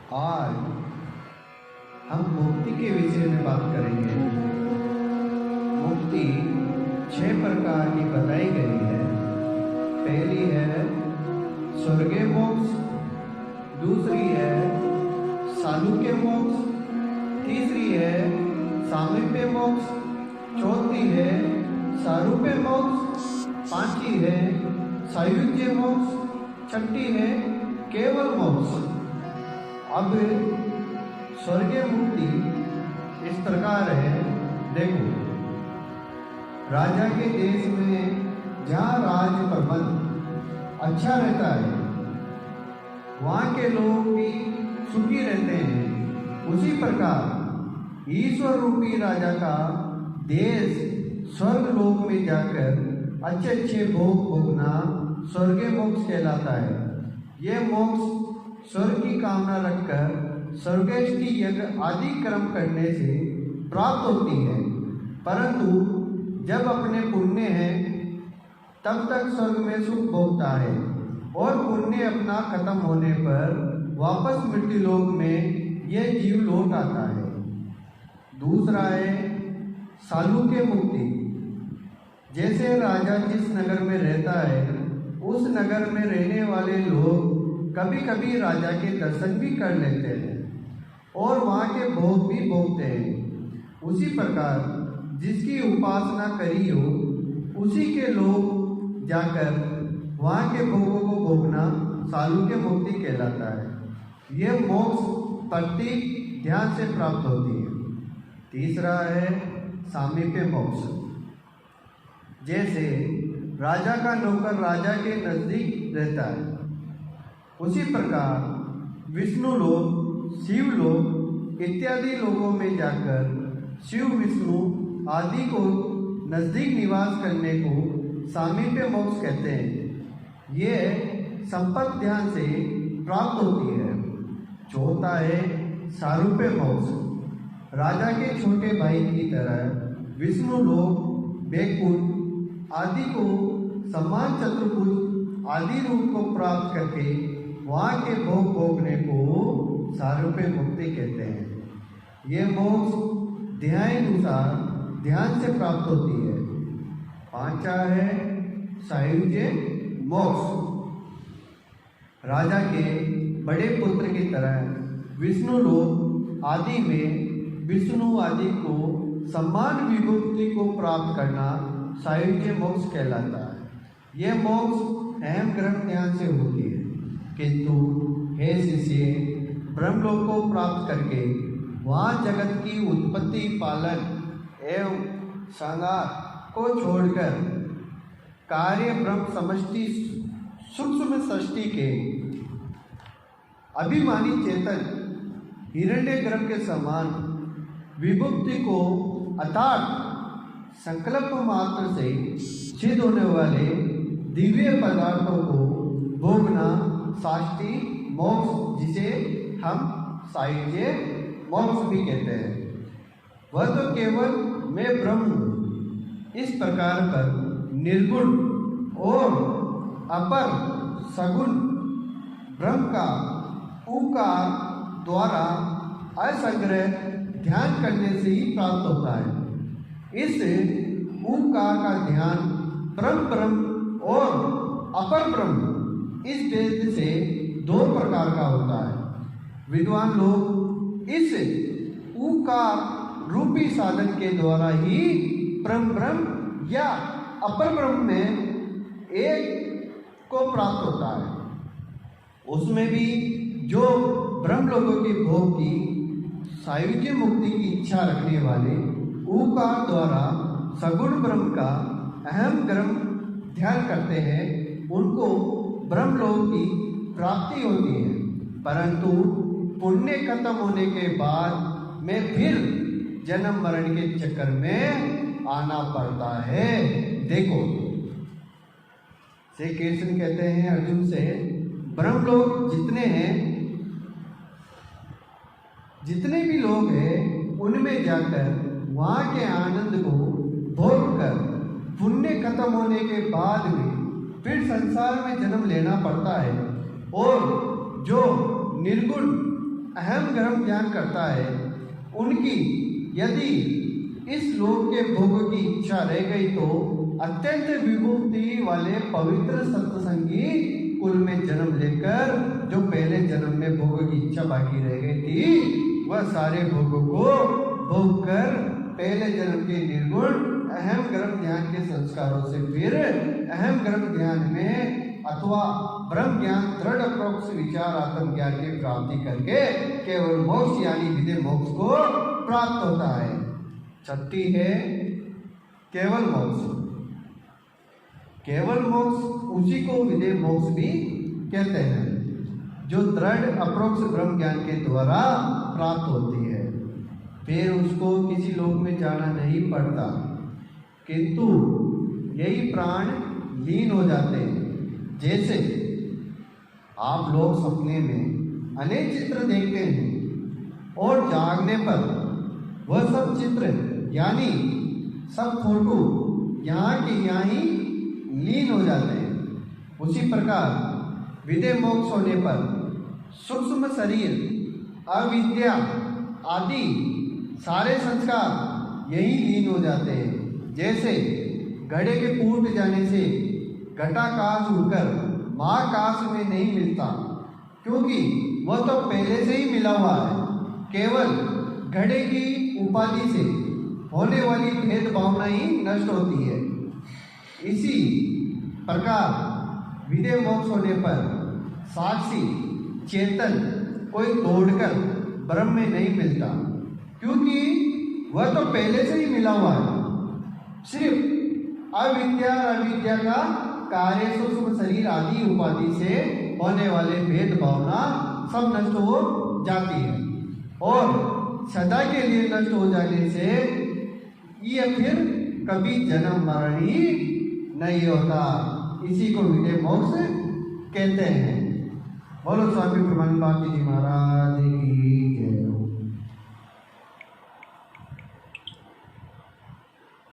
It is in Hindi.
आज हम मुक्ति के विषय में बात करेंगे। मुक्ति 6 प्रकार की बताई गई है। पहली है स्वर्गीय मोक्ष, दूसरी है सालुक्य मोक्ष, तीसरी है सामीप्य मोक्ष, चौथी है सारूप्य मोक्ष, पांचवी है सायुज्य मोक्ष, छठी है केवल मोक्ष। अब स्वर्गीय मुक्ति इस प्रकार है। देखो, राजा के देश में जहाँ राज प्रबंध अच्छा रहता है, वहाँ के लोग भी सुखी रहते हैं। उसी प्रकार ईश्वर रूपी राजा का देश स्वर्ग लोक में जाकर अच्छे अच्छे भोग भोगना स्वर्गीय मोक्ष कहलाता है। यह मोक्ष स्वर्ग की कामना रखकर स्वर्गेष्टि यज्ञ आदि कर्म करने से प्राप्त होती है। परंतु जब अपने पुण्य है तब तक स्वर्ग में सुख भोगता है और पुण्य अपना खत्म होने पर वापस मृत्यु लोक में यह जीव लौट आता है। दूसरा है सालुक्य मुक्ति। जैसे राजा जिस नगर में रहता है, उस नगर में रहने वाले लोग कभी कभी राजा के दर्शन भी कर लेते हैं और वहाँ के भोग भी भोगते हैं। उसी प्रकार जिसकी उपासना करी हो, उसी के लोग जाकर वहाँ के भोगों को भोगना सालुक्य मुक्ति कहलाता है। यह मोक्ष प्रतीक ध्यान से प्राप्त होती है। तीसरा है सामीप्य मोक्ष। जैसे राजा का नौकर राजा के नजदीक रहता है, उसी प्रकार विष्णु लोक, शिव लोक इत्यादि लोगों में जाकर शिव विष्णु आदि को नजदीक निवास करने को सामीप्य मोक्ष कहते हैं। यह संपत्ति ध्यान से प्राप्त होती है। चौथा है सारूप्य मोक्ष। राजा के छोटे भाई की तरह विष्णु लोक, बैकुंठ आदि को समान चतुर्भुज आदि रूप को प्राप्त करके वहाँ के भोग भोगने को सारूप्य मुक्ति कहते हैं। ये मोक्ष ध्यानानुसार ध्यान से प्राप्त होती है। पांचवा है सायुज्य मोक्ष। राजा के बड़े पुत्र की तरह विष्णु लोक आदि में विष्णु आदि को समान विभूति को प्राप्त करना सायुज्य मोक्ष कहलाता है। यह मोक्ष अहम ग्रहण ध्यान से होती है। किंतु हे शिष्य, ब्रह्मलोक को प्राप्त करके वहाँ जगत की उत्पत्ति, पालन एवं संहार को छोड़कर कार्य ब्रह्म समष्टि सूक्ष्म सृष्टि के अभिमानी चेतन हिरण्यगर्भ के समान विभूति को अर्थात संकल्प मात्र से सिद्ध होने वाले दिव्य पदार्थों को भोगना साष्टी मोक्ष, जिसे हम सायुज्य मोक्ष भी कहते हैं। वह तो केवल मैं ब्रह्म हूँ, इस प्रकार पर निर्गुण और अपर सगुण ब्रह्म का उकार द्वारा असंग्रह ध्यान करने से ही प्राप्त होता है। इस उकार का ध्यान ब्रह्म और अपर ब्रह्म इस भेद से 2 प्रकार का होता है। विद्वान लोग इस उकार रूपी साधन के द्वारा ही ब्रह्म या अपर ब्रह्म में एक को प्राप्त होता है। उसमें भी जो ब्रह्म लोगों के भोग की सायुज्य मुक्ति की इच्छा रखने वाले उकार द्वारा सगुण ब्रह्म का अहम ग्रह ध्यान करते हैं, उनको ब्रह्मलोक की प्राप्ति होती है। परंतु पुण्य खत्म होने के बाद में फिर जन्म मरण के चक्कर में आना पड़ता है। देखो, श्री कृष्ण कहते हैं अर्जुन से, ब्रह्मलोक जितने हैं, जितने भी लोग हैं, उनमें जाकर वहाँ के आनंद को भोग कर पुण्य खत्म होने के बाद में फिर संसार में जन्म लेना पड़ता है। और जो निर्गुण अहम गहम ज्ञान करता है, उनकी यदि इस लोक के भोग की इच्छा रह गई तो अत्यंत विभूति वाले पवित्र सत्संगी कुल में जन्म लेकर जो पहले जन्म में भोग की इच्छा बाकी रह गई थी, वह सारे भोगों को भोग कर पहले जन्म के निर्गुण अहम गर्म ध्यान के संस्कारों से फिर अहम गर्म ध्यान में अथवा ब्रह्म ज्ञान दृढ़ प्रोक्ष विचार आत्म ज्ञान की प्राप्ति करके केवल मोक्ष यानी विदे मोक्ष को प्राप्त होता है। छठी है केवल मोक्ष। केवल मोक्ष उसी को विदे मोक्ष भी कहते हैं, जो दृढ़ अप्रोक्ष ब्रह्म ज्ञान के द्वारा प्राप्त होती है। फिर उसको किसी लोक में जाना नहीं पड़ता, किंतु यही प्राण लीन हो जाते हैं। जैसे आप लोग सपने में अनेक चित्र देखते हैं और जागने पर वह सब चित्र यानी सब फोटो यहाँ के यहाँ ही लीन हो जाते हैं। उसी प्रकार विदे मोक्ष होने पर सूक्ष्म शरीर, अविद्या आदि सारे संस्कार यही लीन हो जाते हैं। जैसे घड़े के फूट जाने से घटाकाश उड़कर महाकाश में नहीं मिलता, क्योंकि वह तो पहले से ही मिला हुआ है। केवल घड़े की उपाधि से होने वाली भेद भावना ही नष्ट होती है। इसी प्रकार विदे मोक्ष होने पर साक्षी चेतन कोई तोड़कर ब्रह्म में नहीं मिलता, क्योंकि वह तो पहले से ही मिला हुआ है। सिर्फ अविद्या और अविद्या का कार्य सूक्ष्म शरीर आदि उपाधि से होने वाले भेद भावना सब नष्ट हो जाती है और सदा के लिए नष्ट हो जाने से यह फिर कभी जन्म मरण ही नहीं होता। इसी को विदे मोक्ष कहते हैं। बोलो स्वामी ब्रह्मानंद बापू जी महाराज की।